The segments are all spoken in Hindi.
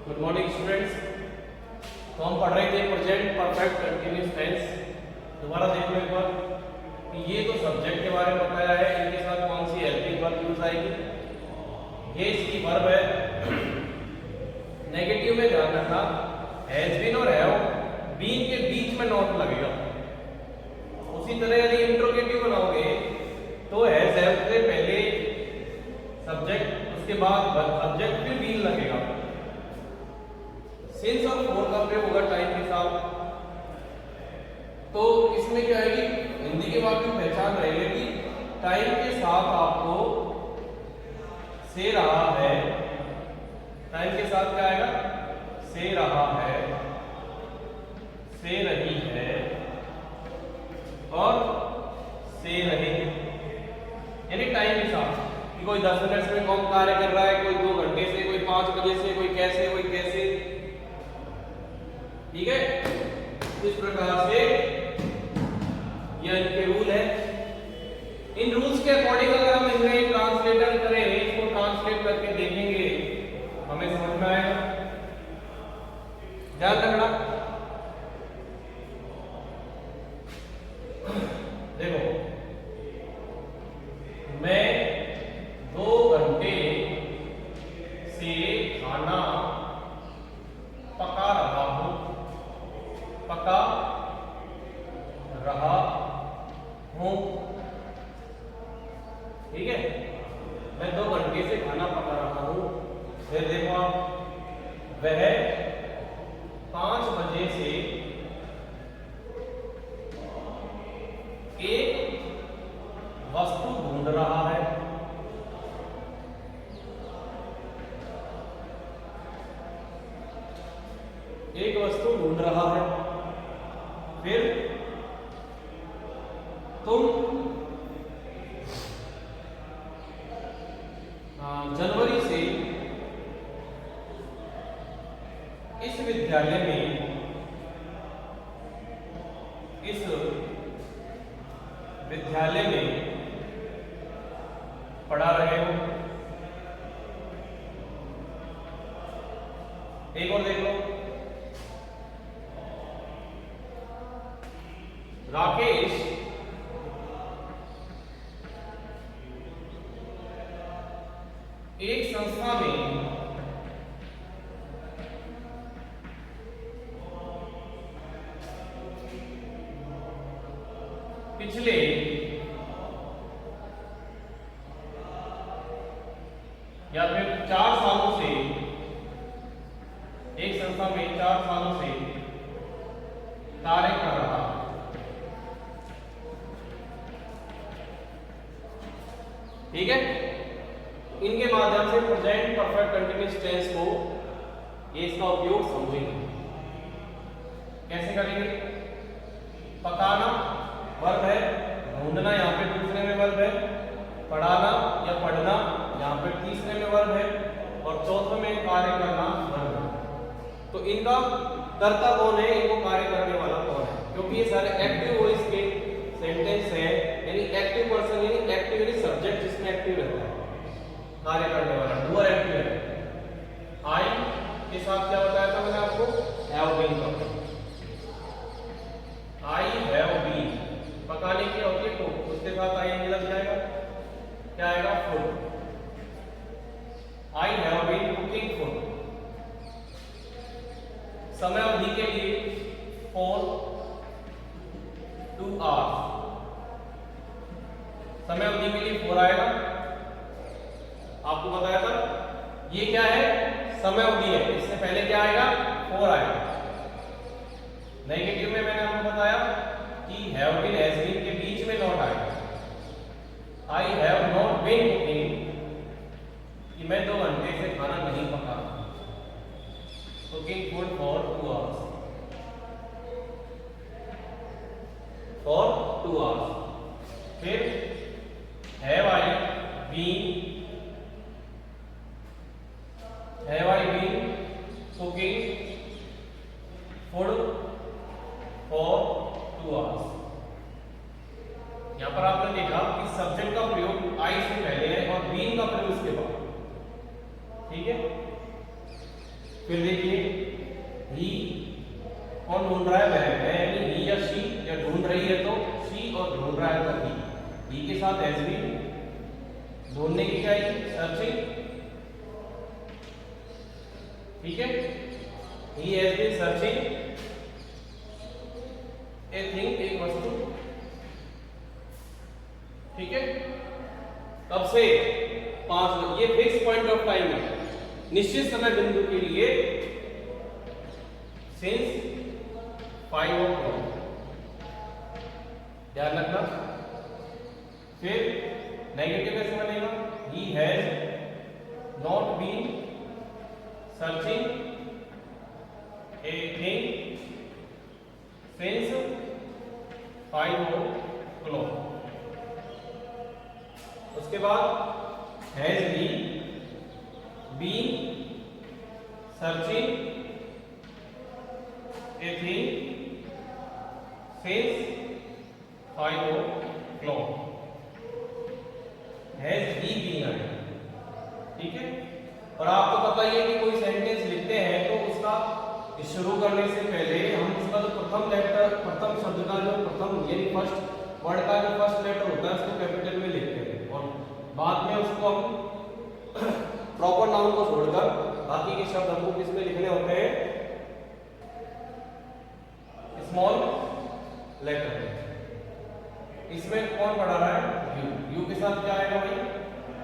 Good morning students. तो हम पढ़ रहे थे प्रेजेंट परफेक्ट कंटिन्यूअस टेंस। दोबारा देखो एक बार कि ये तो सब्जेक्ट के बारे में बताया है, इनके साथ कौन सी हेल्पिंग वर्ब यूज आएगी। ये इसकी वर्ब है। नेगेटिव में ध्यान रखना, हैज बीन और हैव बीन के बीच में नॉट लगेगा। उसी तरह यदि इंट्रोगेटिव बनाओगे तो हैज हैव से पहले सब्जेक्ट, उसके बाद सब्जेक्ट फिर बीन लगेगा। सिंस और फॉर का प्रयोग होगा टाइम के साथ। तो इसमें क्या है कि हिंदी के वाक्य में पहचान रहेगी कि टाइम के साथ आपको से रहा है, टाइम के साथ क्या आएगा, से रहा है, से रही है और से रहेगी। यानी टाइम के साथ कि कोई 10 मिनट में कौन कार्य कर रहा है, कोई 2 घंटे से, कोई 5 बजे से, कोई कैसे, कोई कैसे। ठीक है, इस प्रकार से यह इनके रूल है। इन रूल्स के अकॉर्डिंग अगर हम इन्हें ट्रांसलेटर करें, इसको ट्रांसलेट करके देखेंगे, हमें समझ में आएगा। ध्यान रखना। देखो, मैं 2 घंटे से खाना पका रहा हूं, पका रहा हूं। ठीक है, मैं 2 घंटे से खाना पका रहा हूं। फिर देखो आप, वह 5 बजे से एक वस्तु ढूंढ रहा है। एक वस्तु ढूंढ रहा है। फिर तुम जनवरी से इस विद्यालय में, इस विद्यालय में पढ़ा रहे हो। एक और देख लो, राकेश एक संस्था में पिछले या फिर 4 सालों से, एक संस्था में 4 सालों से कार्य कर रहा है। ठीक है, इनके माध्यम से प्रेजेंट परफेक्ट कंटिन्यूअस टेंस को ये इसका उपयोग समझेंगे। कैसे करेंगे? पकाना वर्ब है, ढूंढना यहाँ पे दूसरे में वर्ब है, पढ़ाना या पढ़ना यहाँ पे तीसरे में वर्ब है और चौथे में कार्य करना वर्ब है। तो इनका कर्ता कौन है, इनको कार्य करने वाला कौन है? क्योंकि ये सारे एक्टिव वॉइस के सेंटेंस है, यानी एक्टिव पर्सन, यानी एक्टिव यानी सब्जेक्ट जिसमें एक्टिव रहता है, कार्य करने वाला डूअर एक्टिव है। आई के साथ क्या बताया था मैंने आपको, हैव बीन का। आई हैव बीन पकाने की होती है कुक, उसके साथ आई लग जाएगा, क्या आएगा, food. I have been cooking food. समय अवधि के लिए फॉर 2 आवर्स, समय अवधि के लिए 4 आएगा। आपको बताया था ये क्या है, समय अवधि है, इससे पहले क्या आएगा, 4 आएगा। नेगेटिव में मैंने आपको बताया कि हैव बीन हैज बीन के बीच में नॉट आएगा। I have not been cooking, कि मैं 2 घंटे से खाना नहीं पका, cooking food for 2 hours, for 2 hours. फिर have I been, have I been cooking food for 2 hours. यहां पर आपने देखा कि सब्जेक्ट का प्रयोग आई से पहले है और बीन का प्रयोग उसके बाद। ठीक है, फिर देखिए ही कौन ढूंढ रहा है, वह यानी ही या शी, या ढूंढ रही है तो शी और ढूंढ रहा है तो ही के साथ हैज बीन, ढूंढने की क्या है, सर्चिंग, ठीक है, he has been searching a thing, एक वस्तु, ठीक है। कब से, 5 बजे, ये फिक्स पॉइंट ऑफ टाइम है, निश्चित समय बिंदु के लिए, सिंस 5 o'clock, ध्यान रखना। फिर नेगेटिव कैसे बनेगा, he has not been searching a thing since 5 o'clock। उसके बाद has been searching a thing since 5 o'clock, has been है, ठीक है। और आपको पता ही है कि कोई सेंटेंस लिखते हैं तो उसका शुरू करने से पहले हम उसका जो प्रथम लेटर, प्रथम शब्द का जो प्रथम यानी फर्स्ट वर्ड का जो फर्स्ट लेटर होता है उसको कैपिटल में लिखते हैं, और बाद में उसको हम प्रॉपर नाउन को छोड़कर बाकी के शब्द हमको किस में लिखने होते हैं, स्मॉल लेटर में। इसमें कौन पढ़ा रहा है, यू के साथ क्या आएगा भाई,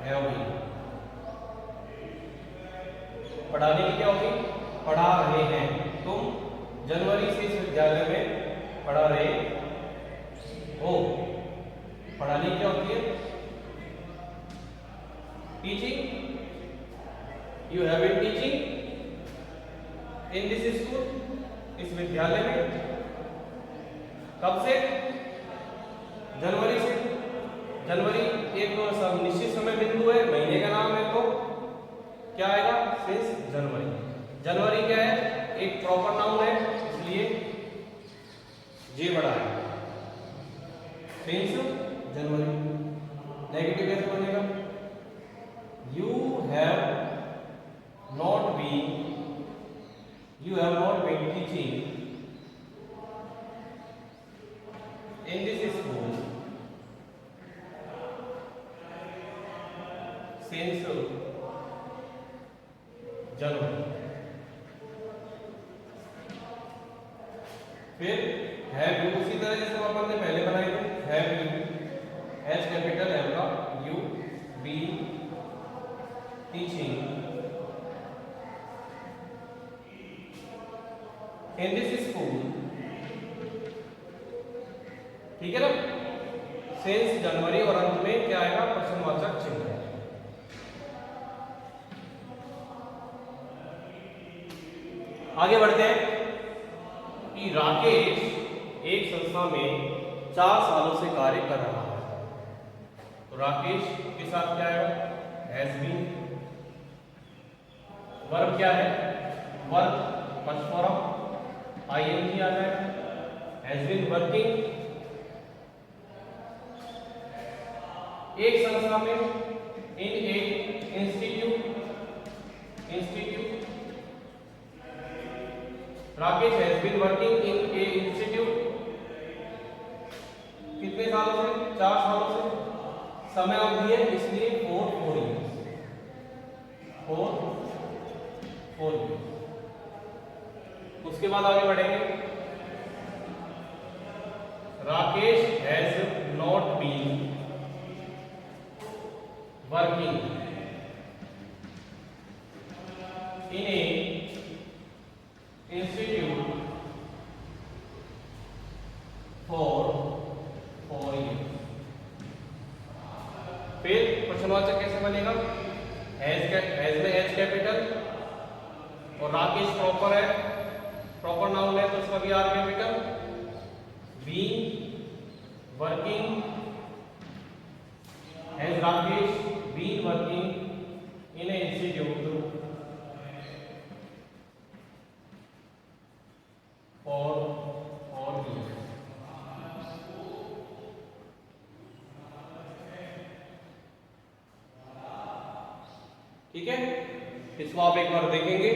हैव बीन। पढ़ाने की क्या होगी, पढ़ा रहे हैं, तुम जनवरी से इस विद्यालय में पढ़ा रहे हो। पढ़ाने की क्या होती है, teaching, you have been teaching in this school, इस विद्यालय में। कब से, जनवरी से। जनवरी एक निश्चित समय बिंदु है, महीने का नाम है, तो क्या आएगा, सिंस जनवरी। जनवरी क्या है, एक प्रॉपर नाउन है, इसलिए जे बड़ा है, सिंस जनवरी। नेगेटिव कैसे बनेगा, you have not been teaching in this school since January. फिर हैव यू, उसी तरह जैसे अपन ने पहले बनाए थे, have you, H capital have का you, be teaching in this school, ठीक है ना, सिंस जनवरी, और अंत में क्या आएगा, प्रश्नवाचक चिन्ह। आगे बढ़ते हैं कि राकेश एक संस्था में 4 सालों से कार्य कर रहा है, तो राकेश के साथ क्या है, हैज बीन। वर्ब क्या है, वर्ब फर्स्ट फॉर्म आईएनजी आ जाएगा, हैज बीन वर्किंग एक संस्था में, in a institute, Rakesh has been working in a institute, कितने सालों से, 4 सालों से। समय अवधि है इसलिए 4 years, 4 years। उसके बाद आगे बढ़ेंगे, Rakesh has not been working in a institute for 4 years। फिर प्रश्नवाचक कैसे बनेगा, हैज में एच कैपिटल, और राकेश प्रॉपर है, प्रॉपर नाउन है तो उसका भी R capital, been working, has Rakesh been working in a institute for 4 years। ठीक है, इसको आप एक बार देखेंगे।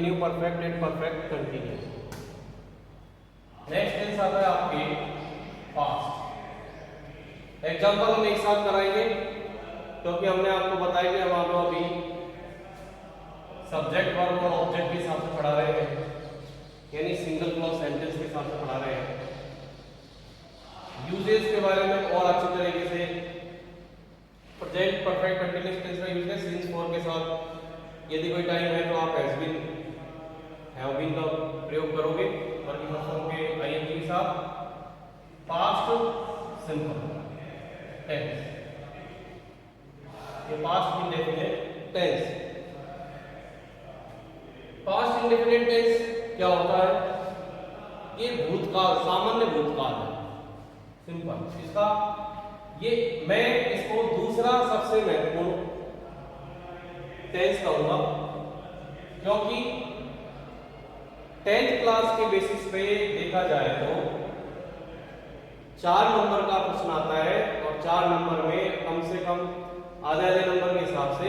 Continue perfect and perfect continuous. Next tense आता है आपके पास्ट। एग्जांपल हम एक साथ कराएंगे क्योंकि हमने आपको बताया कि हम आपको अभी सब्जेक्ट वर्ब और ऑब्जेक्ट के हिसाब से पढ़ा रहे हैं, यानी सिंगल क्लॉज सेंटेंस के हिसाब से पढ़ा रहे हैं। यूजेस के बारे में और अच्छी तरीके से प्रेजेंट परफेक्ट कंटीन्यूअस टेंस का यूज है सिंस फॉर के साथ। यदि कोई टाइम है तो आप हैज बीन हैव बीन का प्रयोग करोगे वर्किंग फॉर्म के आईएनजी के साथ। पास्ट सिंपल टेंस, ये past indefinite tense. Past indefinite tense क्या होता है? ये भूतकाल, सामान्य भूतकाल है, सिंपल। इसका ये मैं इसको दूसरा सबसे महत्वपूर्ण टेंस कहूंगा क्योंकि 10th क्लास के बेसिस पे देखा जाए तो 4 नंबर का प्रश्न आता है और 4 नंबर में कम से कम आधे आधे नंबर के हिसाब से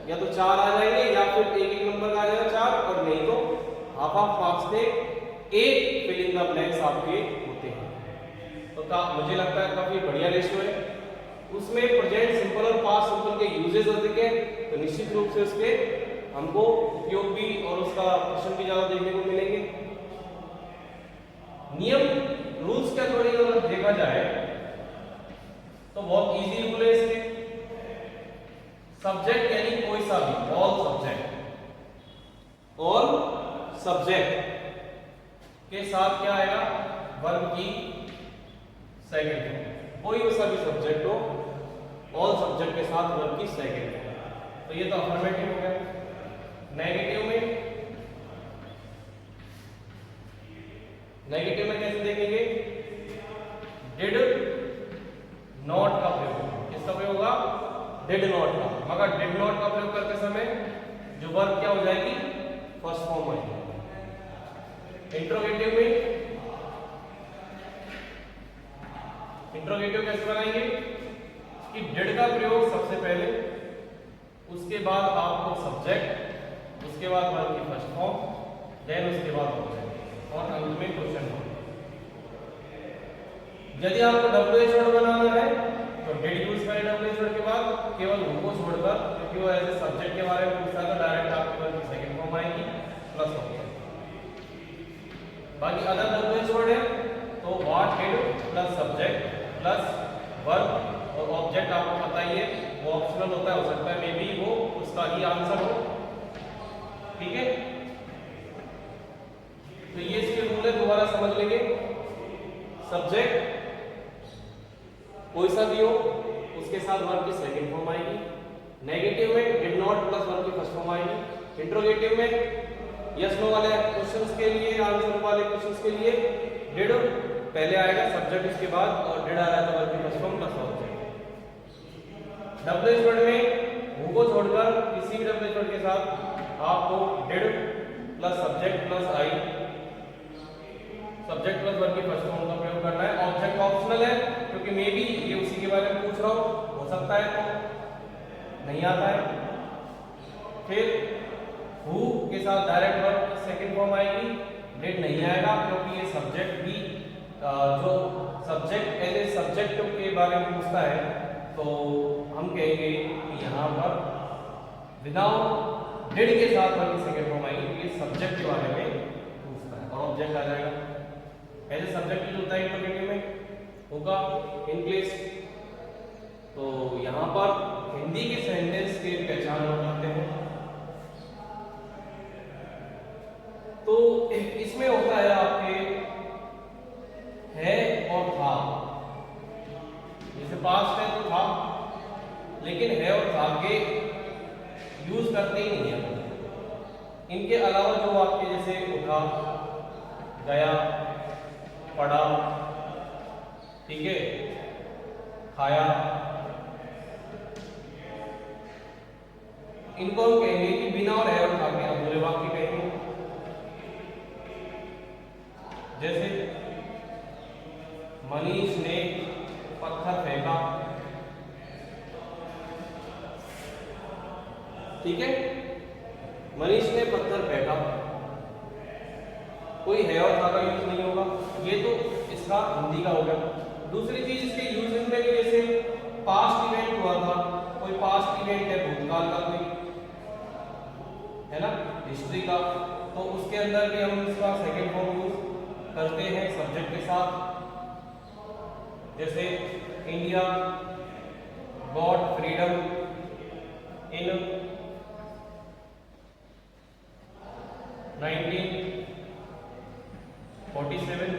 या तो 4 आ जाएंगे या फिर एक नंबर का आ जाएगा 4, और नहीं तो हाफ हाफ मार्क्स के 1 फिलिंग द ब्लैंक्स आपके होते हैं। तो मुझे लगता है काफी बढ़िया रेशियो है। उसमें प्रेजेंट सिंपल और पास्ट सिंपल के यूजेस अधिक है, तो निश्चित रूप से उसके हमको उपयोग भी और उसका क्वेश्चन भी ज्यादा देखने को मिलेंगे। नियम रूल्स के अकॉर्डिंग अगर देखा जाए तो बहुत इजी रूल है इसके। सब्जेक्ट यानी कोई सा भी, ऑल सब्जेक्ट के साथ क्या आएगा? वर्ब की सेकंड फॉर्म। कोई सा भी सब्जेक्ट हो, ऑल सब्जेक्ट के साथ वर्ब की सेकंड फॉर्म। तो ये तो अफर्मेटिव हो गया। नेगेटिव में कैसे देखेंगे? डिड नॉट का प्रयोग। किसका प्रयोग होगा? डिड नॉट का। मगर डिड नॉट का प्रयोग करते समय जो वर्ब क्या हो जाएगी? फर्स्ट फॉर्म आएगी। इंट्रोगेटिव कैसे बनाएंगे? कि डिड का प्रयोग सबसे पहले, उसके बाद आपको सब्जेक्ट, उसके बाद वर्ब की फर्स्ट फॉर्म, देन उसके बाद ऑब्जेक्ट और अंत में क्वेश्चन फॉर्म। यदि आपको WH वर्ड बनाना है तो डिड यूज करें WH वर्ड के बाद, केवल हु को छोड़कर, क्योंकि वो ऐसे सब्जेक्ट के बारे में पूछता है तो डायरेक्ट आपके वर्ब की सेकंड फॉर्म आएगी प्लस ऑब्जेक्ट। बाकी अदर WH वर्ड है तो what, did plus subject plus verb और ऑब्जेक्ट आपको पता ही है, वो ऑप्शनल होता है, हो सकता है मे बी वो उसका ही आंसर हो। ठीक है, तो ये इसके रूल है, दोबारा समझ लेंगे। सब्जेक्ट कोई सा भी हो, उसके साथ वर्ब की सेकंड फॉर्म आएगी। नेगेटिव में डिड नॉट प्लस वर्ब की फर्स्ट फॉर्म आएगी। इंट्रोगेटिव में यस नो वाले क्वेश्चंस के लिए, आंसर वाले क्वेश्चंस के लिए डिड पहले आएगा, सब्जेक्ट इसके बाद, और डिड आ रहा है तो वर्ब की first form plus object. WH word में हु को छोड़कर किसी भी WH वर्ड के साथ आपको did plus subject plus I, subject plus verb की फर्स्ट फॉर्म का प्रयोग करना है। ऑब्जेक्ट ऑप्शनल है क्योंकि मे बी ये उसी के बारे में पूछ रहा हूं, हो सकता है तो नहीं आता है। फिर हु के साथ डायरेक्ट वर्ब की सेकंड फॉर्म आएगी, डिड नहीं आएगा क्योंकि ये सब्जेक्ट भी जो सब्जेक्ट एज ए सब्जेक्ट के बारे में पूछता है, तो हम कहेंगे कि यहाँ पर विदाउट डिड के साथ वर्ब की सेकंड फॉर्म आएगी क्योंकि सब्जेक्ट के बारे में पूछता है, और ऑब्जेक्ट आ जाएगा। ऐसे सब्जेक्ट यूज होता है इंट्रोगेटिव में होगा इंग्लिश। तो यहाँ पर हिंदी के सेंटेंस की पहचान हो जाते हैं। तो इसमें होता है आपके है और था। जैसे पास्ट है तो था, लेकिन है और था के यूज करते ही नहीं है। इनके अलावा जो आपके जैसे उठा, गया, पढ़ा, ठीक है, खाया, इनको हम कहेंगे कि बिना और है और था के अधूरे वाक्य कहेंगे। जैसे मनीष ने पत्थर फेंका, ठीक है, मनीष ने पत्थर फेंका, कोई है और था का यूज नहीं होगा, ये तो इसका हिंदी का हो गया। दूसरी चीज इसके यूजेस में भी जैसे पास्ट इवेंट हुआ था, कोई पास्ट इवेंट है भूतकाल का कोई है ना, हिस्ट्री का, तो उसके अंदर भी हम इसका सेकंड फॉर्म यूज करते हैं सब्जेक्ट के साथ। जैसे इंडिया गॉट फ्रीडम इन 1947,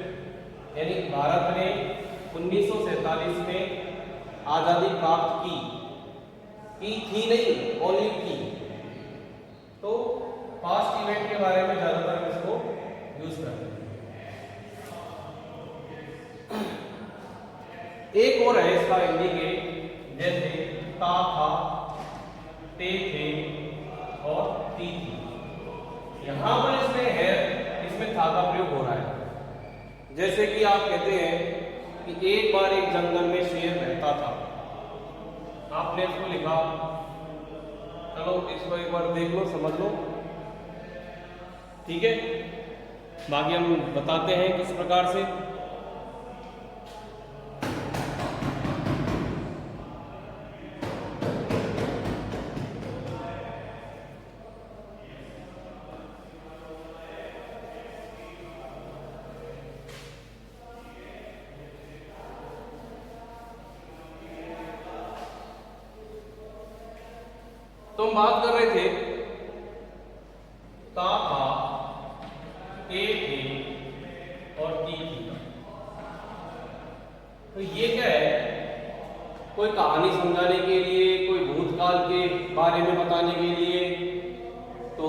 यानी भारत ने 1947 में आजादी प्राप्त की थी नहीं, ओनली की। तो पास्ट इवेंट के बारे में ज्यादातर इसको यूज करते हैं। एक और है इसका इंडिकेट, जैसे ता था, ते थे और ती थी। यहां पर इसमें है, इसमें था का प्रयोग हो रहा है। जैसे कि आप कहते हैं कि एक बार एक जंगल में शेर रहता था, आपने इसको लिखा, चलो इसको एक बार देख लो, समझ लो, ठीक है। बाकी हम बताते हैं किस प्रकार से। तो हम बात कर रहे थे ता था, ते थे और ती थी। तो ये क्या है, कोई कहानी समझाने के लिए, कोई भूतकाल के बारे में बताने के लिए, तो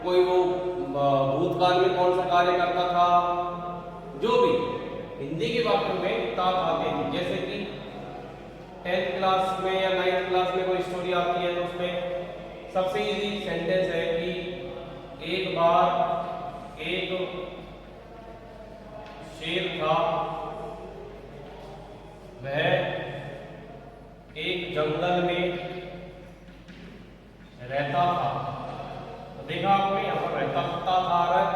कोई वो भूतकाल में कौन सा कार्य करता था, जो भी हिंदी के वाक्य में ता था ते थी। जैसे कि 10th क्लास में या 9th क्लास में कोई स्टोरी आती है, तो उसमें सबसे इजी सेंटेंस है कि एक बार एक शेर था, वह एक जंगल में रहता था। तो देखा आपने यहाँ पर रहता था आ रहा है,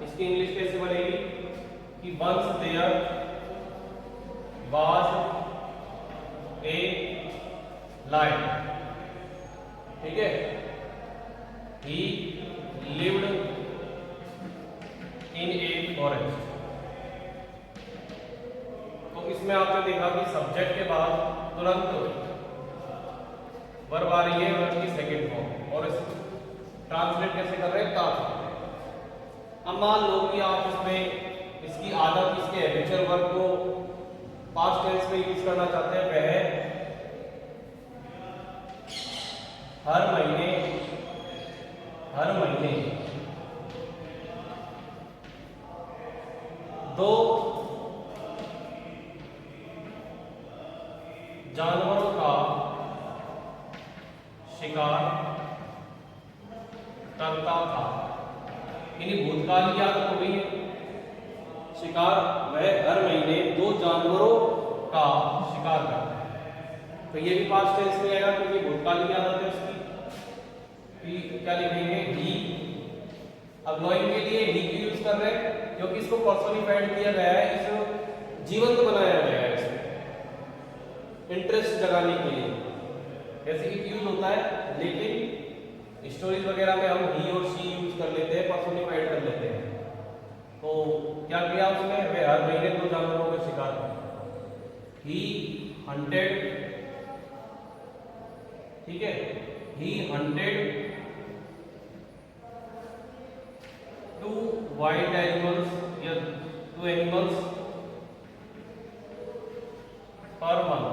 इसकी इंग्लिश कैसे बनेगी कि once there was a lion, ठीक है, ही लिव्ड इन ए फॉरेस्ट। तो इसमें आपने देखा कि सब्जेक्ट के बाद तुरंत वर्ब आ रही है, वर्ब की सेकंड फॉर्म, और इस ट्रांसलेट कैसे कर रहे हैं, था। अब मान लो कि आप इसमें इसकी आदत, इसके हैबिचुअल वर्ब को पास्ट टेंस में यूज करना चाहते हैं। वह हर महीने 2 जानवरों का शिकार करता था। यानी भूतकाल की आदत हो गई है शिकार, वह हर महीने 2 जानवरों का शिकार करता है। तो ये भी पास्ट टेंस में आएगा क्योंकि भूतकाल की आदत है उसकी। क्या लिखेंगे, ही। अब नोइंग के लिए ही की यूज कर रहे हैं क्योंकि इसको पर्सोनिफाइड किया गया है, इसे जीवंत बनाया गया है, इसमें इंटरेस्ट जगाने के लिए। जैसे कि यूज होता है, लेकिन स्टोरीज वगैरह में हम ही और शी यूज कर लेते हैं, पर्सोनिफाइड कर लेते हैं। तो क्या किया उसने, वे हर महीने 2 जानवरों का शिकार किया। ही हंटेड, ठीक है, ही हंटेड 2 वाइल्ड एनिमल्स या 2 एनिमल्स पर मंथ,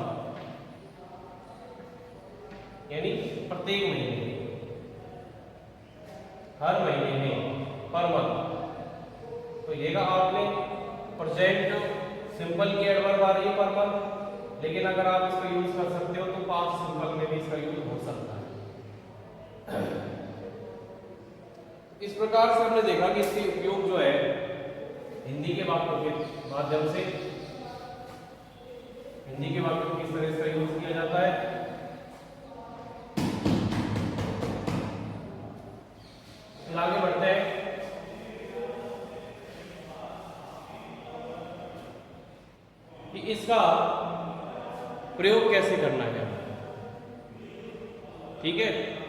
यानी प्रत्येक महीने, हर महीने में, पर मंथ। तो ये कहा आपने प्रेजेंट सिंपल की एडवर्ब आ रही है पर मंथ, लेकिन अगर आप इसका यूज कर सकते हो तो पास्ट सिंपल में भी इसका यूज हो सकता है। इस प्रकार से हमने देखा कि इसके उपयोग जो है हिंदी के वाक्यों के माध्यम से, हिंदी के वाक्यों किस तरह इसका यूज किया जाता है। चल आगे बढ़ते हैं। कि इसका प्रयोग कैसे करना है, ठीक है।